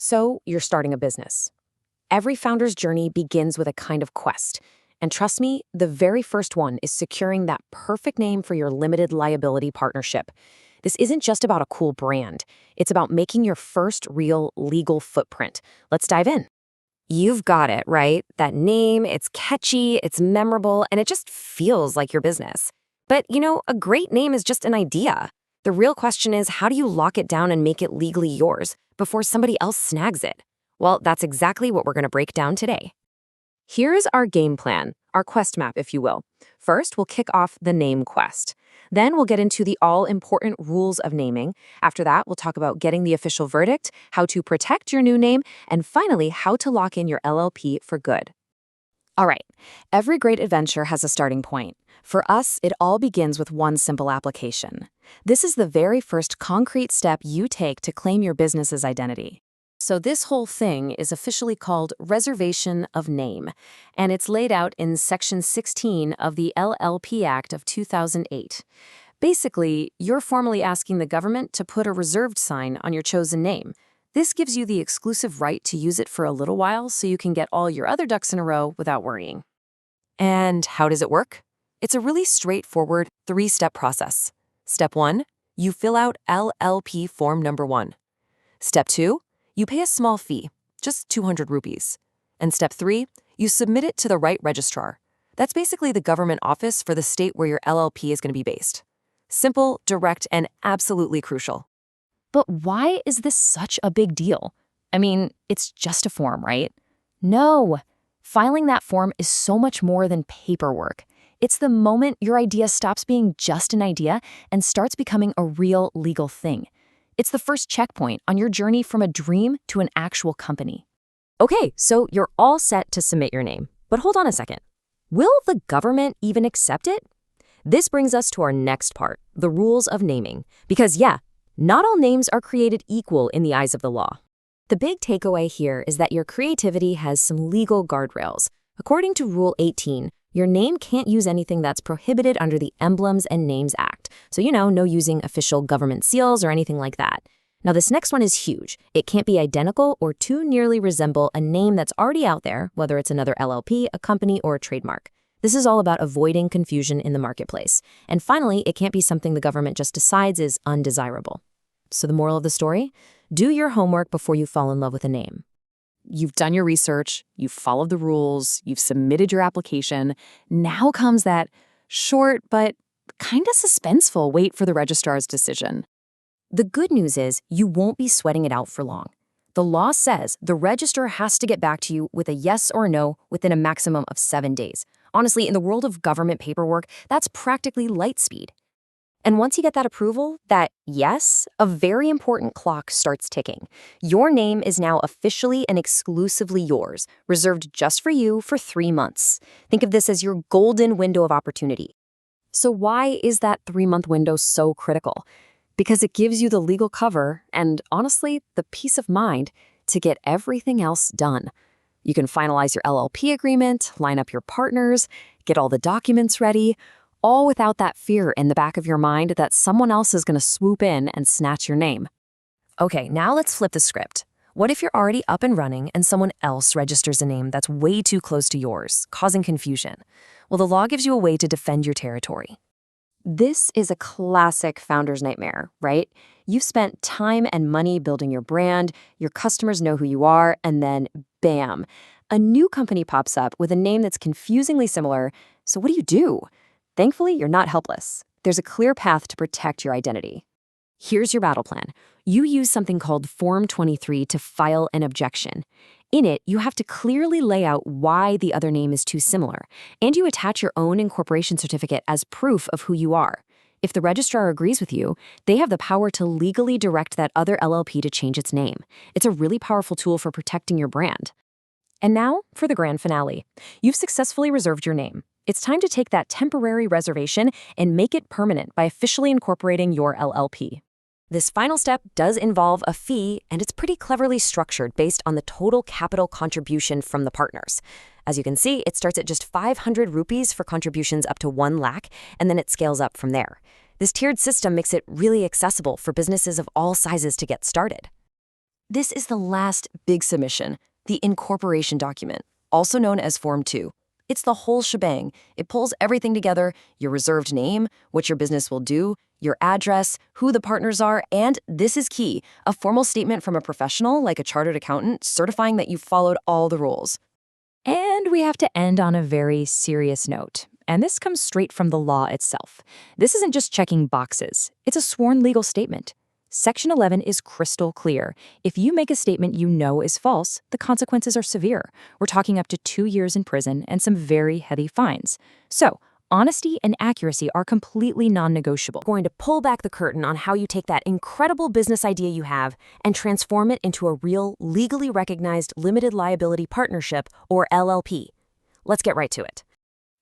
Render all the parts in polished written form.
So you're starting a business. Every founder's journey begins with a kind of quest. And trust me, the very first one is securing that perfect name for your limited liability partnership. This isn't just about a cool brand. It's about making your first real legal footprint. Let's dive in. You've got it, right? That name, it's catchy, it's memorable, and it just feels like your business. But, a great name is just an idea. The real question is, how do you lock it down and make it legally yours before somebody else snags it? Well, that's exactly what we're going to break down today. Here's our game plan, our quest map, if you will. First, we'll kick off the name quest. Then we'll get into the all-important rules of naming. After that, we'll talk about getting the official verdict, how to protect your new name, and finally, how to lock in your LLP for good. All right, every great adventure has a starting point. For us, it all begins with one simple application. This is the very first concrete step you take to claim your business's identity. So this whole thing is officially called reservation of name, and it's laid out in Section 16 of the LLP Act of 2008. Basically, you're formally asking the government to put a reserved sign on your chosen name. This gives you the exclusive right to use it for a little while so you can get all your other ducks in a row without worrying. And how does it work? It's a really straightforward three-step process. Step 1, you fill out LLP form number 1. Step 2, you pay a small fee, just 200 rupees. And step 3, you submit it to the right registrar. That's basically the government office for the state where your LLP is going to be based. Simple, direct, and absolutely crucial. But why is this such a big deal? I mean, it's just a form, right? No. Filing that form is so much more than paperwork. It's the moment your idea stops being just an idea and starts becoming a real legal thing. It's the first checkpoint on your journey from a dream to an actual company. Okay, so you're all set to submit your name. But hold on a second. Will the government even accept it? This brings us to our next part, the rules of naming. Because not all names are created equal in the eyes of the law. The big takeaway here is that your creativity has some legal guardrails. According to Rule 18, your name can't use anything that's prohibited under the Emblems and Names Act. So, no using official government seals or anything like that. Now, this next one is huge. It can't be identical or too nearly resemble a name that's already out there, whether it's another LLP, a company, or a trademark. This is all about avoiding confusion in the marketplace. And finally, it can't be something the government just decides is undesirable. So the moral of the story? Do your homework before you fall in love with a name. You've done your research, you've followed the rules, you've submitted your application. Now comes that short but kind of suspenseful wait for the registrar's decision. The good news is you won't be sweating it out for long. The law says the registrar has to get back to you with a yes or a no within a maximum of 7 days. Honestly, in the world of government paperwork, that's practically light speed. And once you get that approval, that yes, a very important clock starts ticking. Your name is now officially and exclusively yours, reserved just for you for 3 months. Think of this as your golden window of opportunity. So why is that 3-month window so critical? Because it gives you the legal cover and, honestly, the peace of mind to get everything else done. You can finalize your LLP agreement, line up your partners, get all the documents ready, all without that fear in the back of your mind that someone else is going to swoop in and snatch your name. Okay, now let's flip the script. What if you're already up and running and someone else registers a name that's way too close to yours, causing confusion? Well, the law gives you a way to defend your territory. This is a classic founder's nightmare, right? You've spent time and money building your brand, your customers know who you are, and then bam, a new company pops up with a name that's confusingly similar. So what do? Thankfully, you're not helpless. There's a clear path to protect your identity. Here's your battle plan. You use something called Form 23 to file an objection. In it, you have to clearly lay out why the other name is too similar, and you attach your own incorporation certificate as proof of who you are. If the registrar agrees with you, they have the power to legally direct that other LLP to change its name. It's a really powerful tool for protecting your brand. And now for the grand finale. You've successfully reserved your name. It's time to take that temporary reservation and make it permanent by officially incorporating your LLP. This final step does involve a fee, and it's pretty cleverly structured based on the total capital contribution from the partners. As you can see, it starts at just 500 rupees for contributions up to 1 lakh, and then it scales up from there. This tiered system makes it really accessible for businesses of all sizes to get started. This is the last big submission, the incorporation document, also known as Form 2. It's the whole shebang. It pulls everything together: your reserved name, what your business will do, your address, who the partners are, and this is key, a formal statement from a professional like a chartered accountant certifying that you've followed all the rules. And we have to end on a very serious note. And this comes straight from the law itself. This isn't just checking boxes. It's a sworn legal statement. Section 11 is crystal clear. If you make a statement you know is false, the consequences are severe. We're talking up to 2 years in prison and some very heavy fines. So, honesty and accuracy are completely non-negotiable. Going to pull back the curtain on how you take that incredible business idea you have and transform it into a real, legally recognized limited liability partnership, or LLP. Let's get right to it.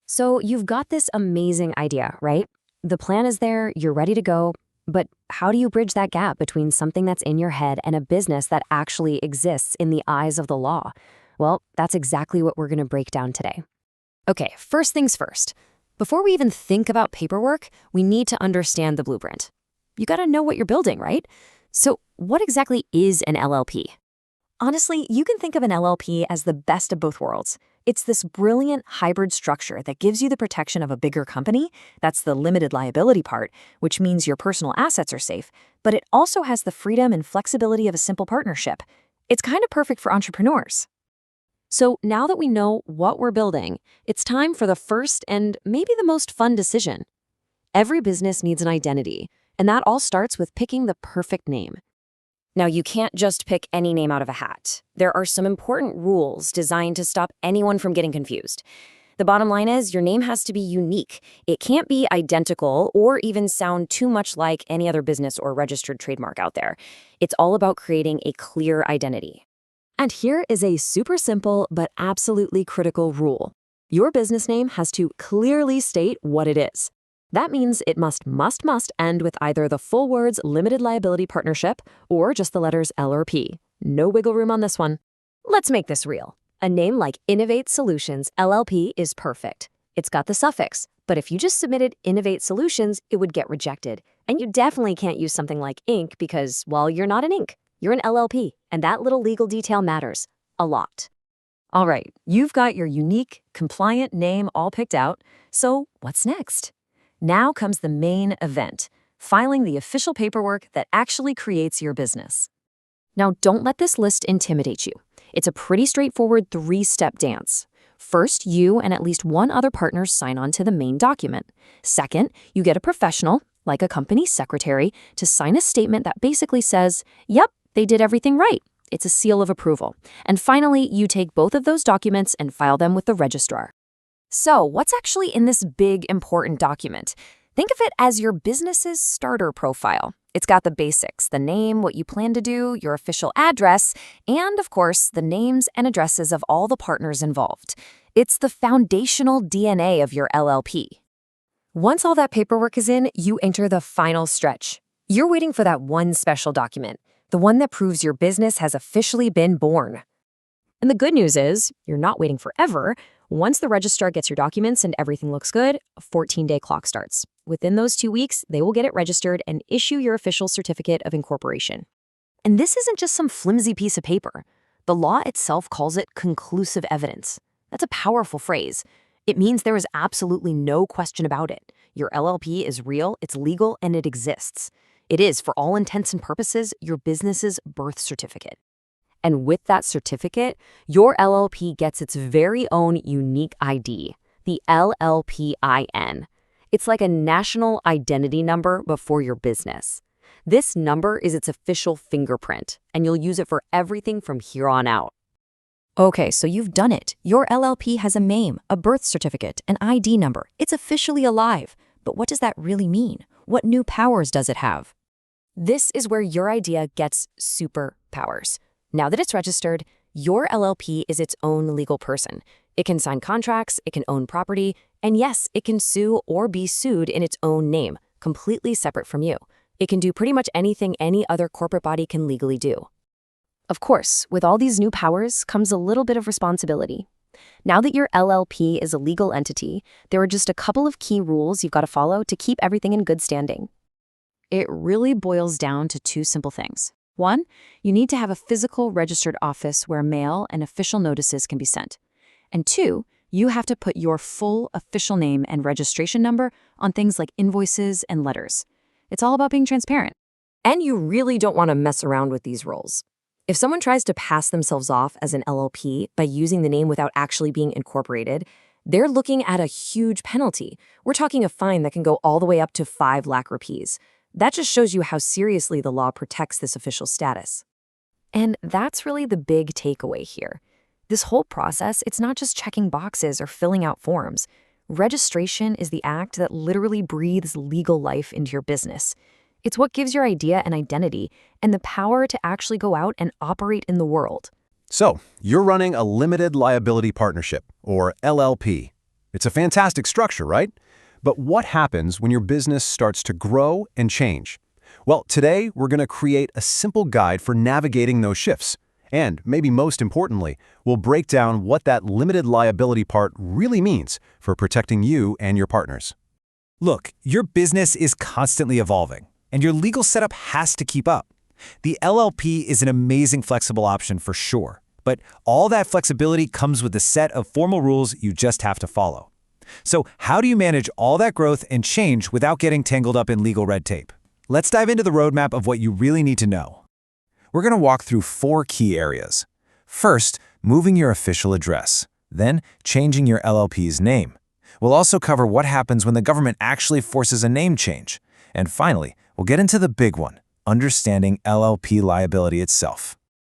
So you've got this amazing idea, right? The plan is there, you're ready to go, but how do you bridge that gap between something that's in your head and a business that actually exists in the eyes of the law? Well, that's exactly what we're going to break down today. Okay, first things first. Before we even think about paperwork, we need to understand the blueprint. You got to know what you're building, right? So what exactly is an LLP? Honestly, you can think of an LLP as the best of both worlds. It's this brilliant hybrid structure that gives you the protection of a bigger company. That's the limited liability part, which means your personal assets are safe, but it also has the freedom and flexibility of a simple partnership. It's kind of perfect for entrepreneurs. So now that we know what we're building, it's time for the first and maybe the most fun decision. Every business needs an identity, and that all starts with picking the perfect name. Now, you can't just pick any name out of a hat. There are some important rules designed to stop anyone from getting confused. The bottom line is your name has to be unique. It can't be identical or even sound too much like any other business or registered trademark out there. It's all about creating a clear identity. And here is a super simple but absolutely critical rule. Your business name has to clearly state what it is. That means it must end with either the full words limited liability partnership or just the letters L or P. No wiggle room on this one. Let's make this real. A name like Innovate Solutions LLP is perfect. It's got the suffix, but if you just submitted Innovate Solutions, it would get rejected. And you definitely can't use something like Inc. because, well, you're not an Inc. You're an LLP, and that little legal detail matters a lot. All right, you've got your unique, compliant name all picked out, so what's next? Now comes the main event, filing the official paperwork that actually creates your business. Now, don't let this list intimidate you. It's a pretty straightforward 3-step dance. First, you and at least one other partner sign on to the main document. Second, you get a professional, like a company secretary, to sign a statement that basically says, yep, they did everything right. It's a seal of approval. And finally, you take both of those documents and file them with the registrar. So, what's actually in this big, important document? Think of it as your business's starter profile. It's got the basics, the name, what you plan to do, your official address, and, of course, the names and addresses of all the partners involved. It's the foundational DNA of your LLP. Once all that paperwork is in, you enter the final stretch. You're waiting for that one special document, the one that proves your business has officially been born. And the good news is, you're not waiting forever. Once the registrar gets your documents and everything looks good, a 14-day clock starts. Within those 2 weeks, they will get it registered and issue your official certificate of incorporation. And this isn't just some flimsy piece of paper. The law itself calls it conclusive evidence. That's a powerful phrase. It means there is absolutely no question about it. Your LLP is real, it's legal, and it exists. It is, for all intents and purposes, your business's birth certificate. And with that certificate, your LLP gets its very own unique ID, the LLPIN. It's like a national identity number before your business. This number is its official fingerprint, and you'll use it for everything from here on out. Okay, so you've done it. Your LLP has a name, a birth certificate, an ID number. It's officially alive. But what does that really mean? What new powers does it have? This is where your idea gets superpowers. Now that it's registered, your LLP is its own legal person. It can sign contracts, it can own property, and yes, it can sue or be sued in its own name, completely separate from you. It can do pretty much anything any other corporate body can legally do. Of course, with all these new powers comes a little bit of responsibility. Now that your LLP is a legal entity, there are just a couple of key rules you've got to follow to keep everything in good standing. It really boils down to 2 simple things. One, you need to have a physical registered office where mail and official notices can be sent. And two, you have to put your full official name and registration number on things like invoices and letters. It's all about being transparent. And you really don't want to mess around with these rules. If someone tries to pass themselves off as an LLP by using the name without actually being incorporated, they're looking at a huge penalty. We're talking a fine that can go all the way up to 5 lakh rupees. That just shows you how seriously the law protects this official status. And that's really the big takeaway here. This whole process, it's not just checking boxes or filling out forms. Registration is the act that literally breathes legal life into your business. It's what gives your idea an identity and the power to actually go out and operate in the world. So, you're running a limited liability partnership, or LLP. It's a fantastic structure, right? But what happens when your business starts to grow and change? Well, today we're going to create a simple guide for navigating those shifts. And maybe most importantly, we'll break down what that limited liability part really means for protecting you and your partners. Look, your business is constantly evolving, and your legal setup has to keep up. The LLP is an amazing flexible option for sure, but all that flexibility comes with a set of formal rules you just have to follow. So how do you manage all that growth and change without getting tangled up in legal red tape? Let's dive into the roadmap of what you really need to know. We're going to walk through 4 key areas. First, moving your official address. Then, changing your LLP's name. We'll also cover what happens when the government actually forces a name change. And finally, we'll get into the big one, understanding LLP liability itself.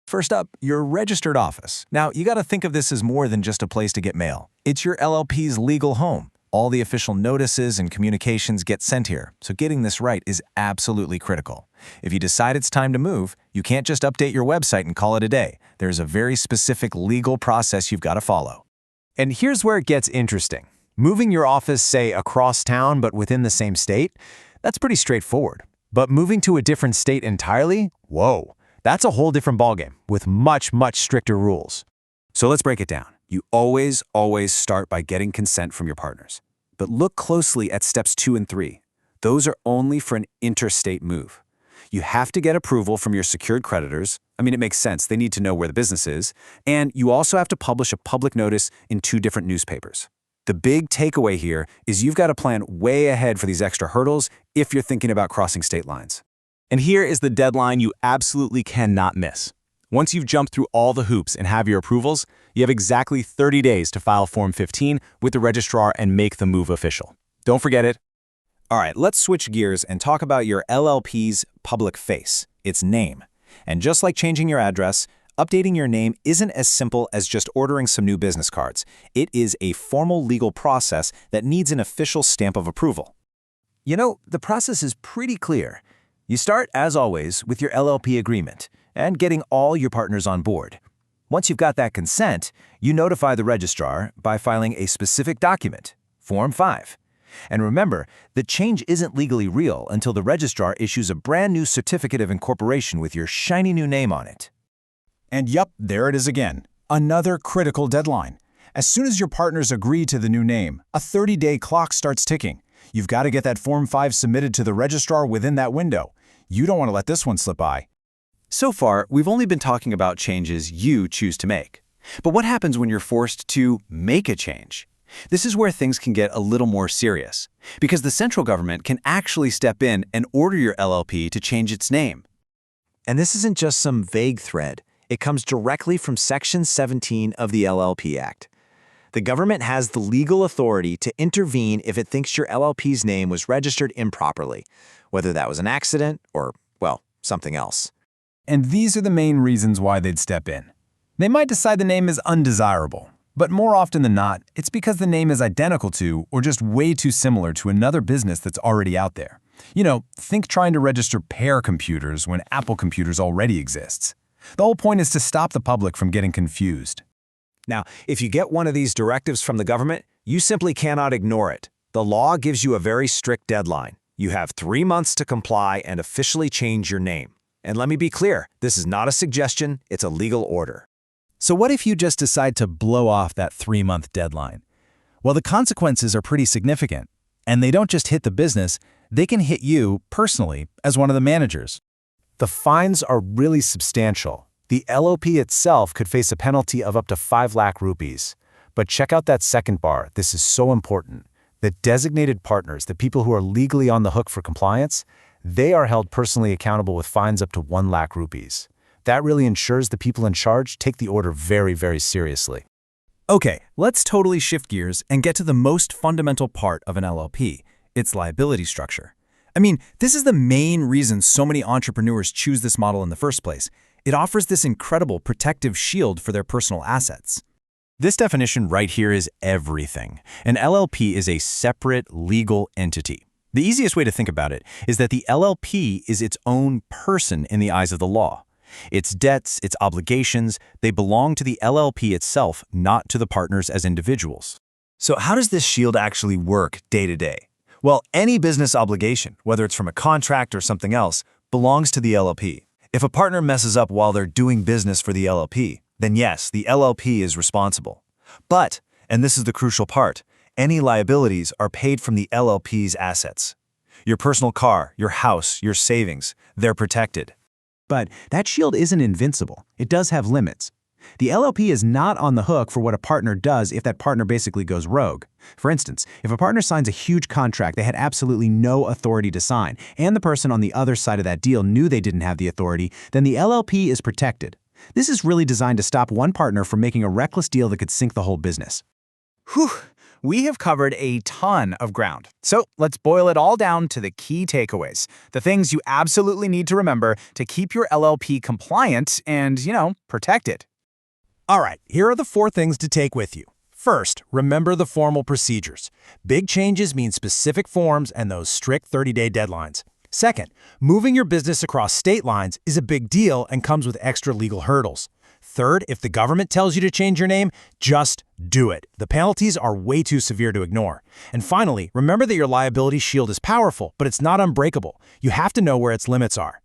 First up, your registered office. Now, you got to think of this as more than just a place to get mail. It's your LLP's legal home. All the official notices and communications get sent here, so getting this right is absolutely critical. If you decide it's time to move, you can't just update your website and call it a day. There's a very specific legal process you've got to follow. And here's where it gets interesting. Moving your office, say, across town but within the same state, that's pretty straightforward. But moving to a different state entirely? Whoa, that's a whole different ballgame with much, much stricter rules. So let's break it down. You always start by getting consent from your partners. But look closely at steps 2 and 3. Those are only for an interstate move. You have to get approval from your secured creditors. I mean, it makes sense. They need to know where the business is. And you also have to publish a public notice in 2 different newspapers. The big takeaway here is you've got to plan way ahead for these extra hurdles if you're thinking about crossing state lines. And here is the deadline you absolutely cannot miss. Once you've jumped through all the hoops and have your approvals, you have exactly 30 days to file Form 15 with the registrar and make the move official. Don't forget it. All right, let's switch gears and talk about your LLP's public face, its name. And just like changing your address, updating your name isn't as simple as just ordering some new business cards. It is a formal legal process that needs an official stamp of approval. You know, the process is pretty clear. You start, as always, with your LLP agreement and getting all your partners on board. Once you've got that consent, you notify the registrar by filing a specific document, Form 5. And remember, the change isn't legally real until the registrar issues a brand new certificate of incorporation with your shiny new name on it. And yup, there it is again. Another critical deadline. As soon as your partners agree to the new name, a 30-day clock starts ticking. You've got to get that Form 5 submitted to the registrar within that window. You don't want to let this one slip by. So far, we've only been talking about changes you choose to make. But what happens when you're forced to make a change? This is where things can get a little more serious, because the central government can actually step in and order your LLP to change its name. And this isn't just some vague thread. It comes directly from Section 17 of the LLP Act. The government has the legal authority to intervene if it thinks your LLP's name was registered improperly, whether that was an accident or, well, something else. And these are the main reasons why they'd step in. They might decide the name is undesirable, but more often than not, it's because the name is identical to or just way too similar to another business that's already out there. You know, think trying to register Pear Computers when Apple Computers already exists. The whole point is to stop the public from getting confused. Now, if you get one of these directives from the government, you simply cannot ignore it. The law gives you a very strict deadline. You have 3 months to comply and officially change your name. And let me be clear, this is not a suggestion, it's a legal order. So what if you just decide to blow off that 3-month deadline? Well, the consequences are pretty significant, and they don't just hit the business, they can hit you personally as one of the managers. The fines are really substantial. The LLP itself could face a penalty of up to 5 lakh rupees. But check out that second bar. This is so important. The designated partners, the people who are legally on the hook for compliance, they are held personally accountable with fines up to 1 lakh rupees. That really ensures the people in charge take the order very, very seriously. Okay, let's totally shift gears and get to the most fundamental part of an LLP, its liability structure. I mean, this is the main reason so many entrepreneurs choose this model in the first place. It offers this incredible protective shield for their personal assets. This definition right here is everything. An LLP is a separate legal entity. The easiest way to think about it is that the LLP is its own person in the eyes of the law. Its debts, its obligations, they belong to the LLP itself, not to the partners as individuals. So how does this shield actually work day to day? Well, any business obligation, whether it's from a contract or something else, belongs to the LLP. If a partner messes up while they're doing business for the LLP, then yes, the LLP is responsible. But, and this is the crucial part, any liabilities are paid from the LLP's assets. Your personal car, your house, your savings, they're protected. But that shield isn't invincible. It does have limits. The LLP is not on the hook for what a partner does if that partner basically goes rogue. For instance, if a partner signs a huge contract they had absolutely no authority to sign, and the person on the other side of that deal knew they didn't have the authority, then the LLP is protected. This is really designed to stop one partner from making a reckless deal that could sink the whole business. Whew, we have covered a ton of ground. So let's boil it all down to the key takeaways, the things you absolutely need to remember to keep your LLP compliant and, protected. All right, here are the 4 things to take with you. First, remember the formal procedures. Big changes mean specific forms and those strict 30-day deadlines. Second, moving your business across state lines is a big deal and comes with extra legal hurdles. Third, if the government tells you to change your name, just do it. The penalties are way too severe to ignore. And finally, remember that your liability shield is powerful, but it's not unbreakable. You have to know where its limits are.